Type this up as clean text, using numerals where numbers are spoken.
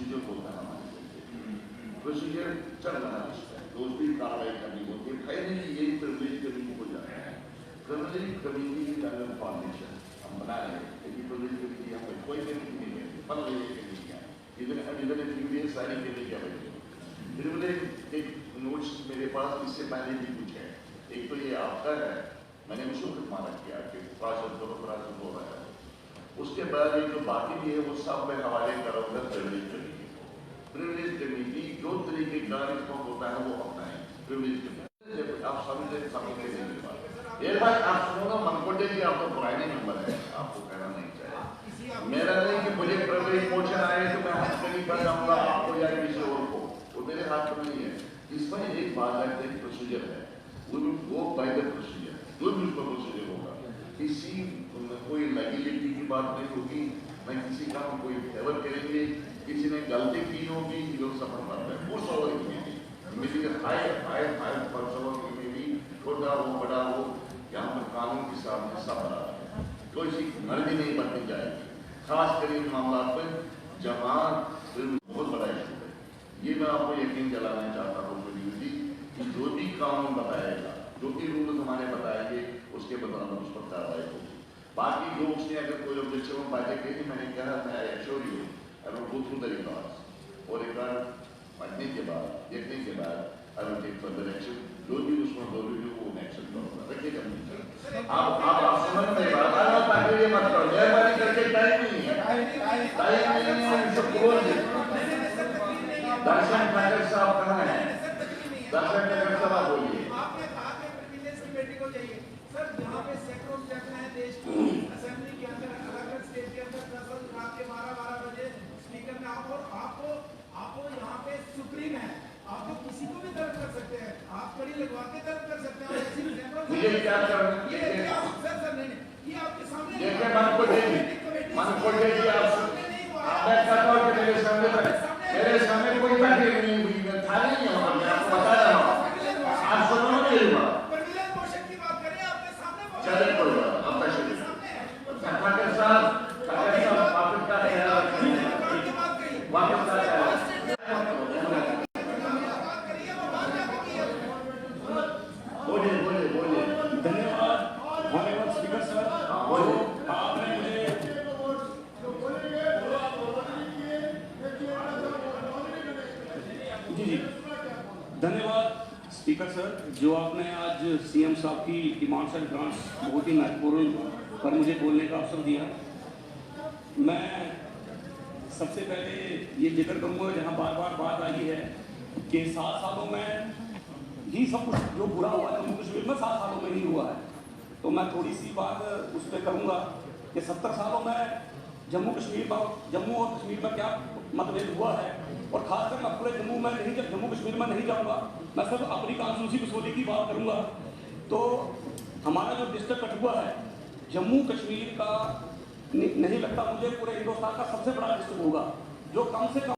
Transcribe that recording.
Procedure होता है हमारे प्रोसीजर चल रहा है, तो उसकी कार्रवाई करनी होती है। है नहीं ये प्रिविलेज कमेटी हो जाए, प्रिविलेज कमेटी का फाउंडेशन हम बना रहे हैं, लेकिन प्रिविलेज कमेटी हम कोई कमेटी नहीं है, बन रही है कमेटियाँ, इधर प्रिविलेज सारी कमेटियाँ बनी। प्रिविलेज एक नोट्स मेरे पास इससे पहले भी कुछ है, एक तो ये आपका है, मैंने उसको माना किया कि प्राशद हो रहा है, उसके बाद ये जो बाकी भी है वो सब मैं हवाले करूँगा प्रिविलेज कमेटी। प्रिविलेज कमेटी जो तरीके का रिस्पॉन्स होता है वो अपनाए। प्रिविलेज कमेटी आप समझे नहीं, एक बात आप सुनो ना, मनकोटे जी आपको पुराने नंबर है, आपको कहना नहीं चाहिए। मेरा नहीं कि मुझे प्रिविलेज मोशन आए तो मैं हॉस्पिटल पर जाऊँगा आपको या किसी और को, वो मेरे हाथ में नहीं है। इसमें एक बात है, एक प्रोसीजर है, वो बाय द प्रोसीजर, जो भी उसका प्रोसीजर होगा, किसी कोई लेगिलिटी की बात नहीं होगी, मैं किसी का कोई फेवर करेंगे, किसी ने गलती की होगी, लोग सफर करते हैं वो सवाल की मेरी हाई पर्सनल में भी छोटा हो बड़ा हो, यहाँ पर कानून के सामने सब बड़ा है, कोई सी मर्जी नहीं बनती जाएगी, खास कर इन मामला पर जहाँ बहुत बड़ा इशू है। ये मैं आपको यकीन दिलाना चाहता हूँ कि जो भी कानून बताएगा, जो भी रूल हमारे बताएंगे, उसके बदौलत उस पर कार्रवाई होगी। बाकी जो उसने अगर कोई ऑब्जेक्शन बातें कही, मैंने कहा मैं assure you I will go through the records, और रिकॉर्ड पढ़ने के बाद, देखने के बाद I will take further action, जो भी उसमें जरूरी हो वो एक्शन करूँगा। रखिएगा आप समझ में बात आ रहा है, ये मत करो, मेहरबानी करके टाइम नहीं है, दर्शन ठाकर साहब कहाँ है? दर्शन ठाकर साहब बोलिए। आपने कहा कि प्रिविलेज कमेटी को चाहिए सर, यहाँ पे सैकड़ों जज हैं देश की असेंबली के अंदर, अलग-अलग स्टेट के अंदर, रात के 12-12 बजे स्पीकर ने आपको यहाँ पे सुप्रीम है, आप तो किसी को भी तलब कर सकते हैं, आप कड़ी लगवा के तलब कर सकते हैं। मुझे क्या करना ये सर नहीं, ये आपके सामने देखिए मन को देखिए आप मैं कहता हूँ कि मेरे सामने कोई बैठे नहीं हुई, मैं थाली नहीं हूँ, मैं आपको बता रहा हूँ, आप सुनो ना मेरी बात। प्रिविलेज मोशन की बात करें, आपके सामने चलिए कोई बात, अब तक चलिए ठाकर साहब वापस का ख्याल रखिए, वापस का ख्याल बोलिए। धन्यवाद धन्यवाद स्पीकर सर, आपने मुझे जी धन्यवाद स्पीकर सर, जो आपने आज सीएम साहब की डिमांड्स एंड ग्रांट्स बहुत ही महत्वपूर्ण पर मुझे बोलने का अवसर दिया। मैं सबसे पहले ये जिक्र करूँगा, जहाँ बार बार बात आई है कि 7 सालों में ही सब कुछ जो बुरा हुआ जम्मू कश्मीर में 7 सालों में ही हुआ है, तो मैं थोड़ी सी बात उस पर करूँगा कि 70 सालों में जम्मू और कश्मीर में क्या मतभेद हुआ है, और खासकर मैं पूरे जम्मू कश्मीर में नहीं जाऊँगा, मैं सिर्फ अपनी कॉन्स्टिट्यूंसी कसौली की बात करूँगा। तो हमारा जो डिस्ट्रिक्ट कठुआ है, जम्मू कश्मीर का नहीं लगता मुझे पूरे हिंदुस्तान का सबसे बड़ा डिस्ट्रिक्ट होगा, जो कम से कम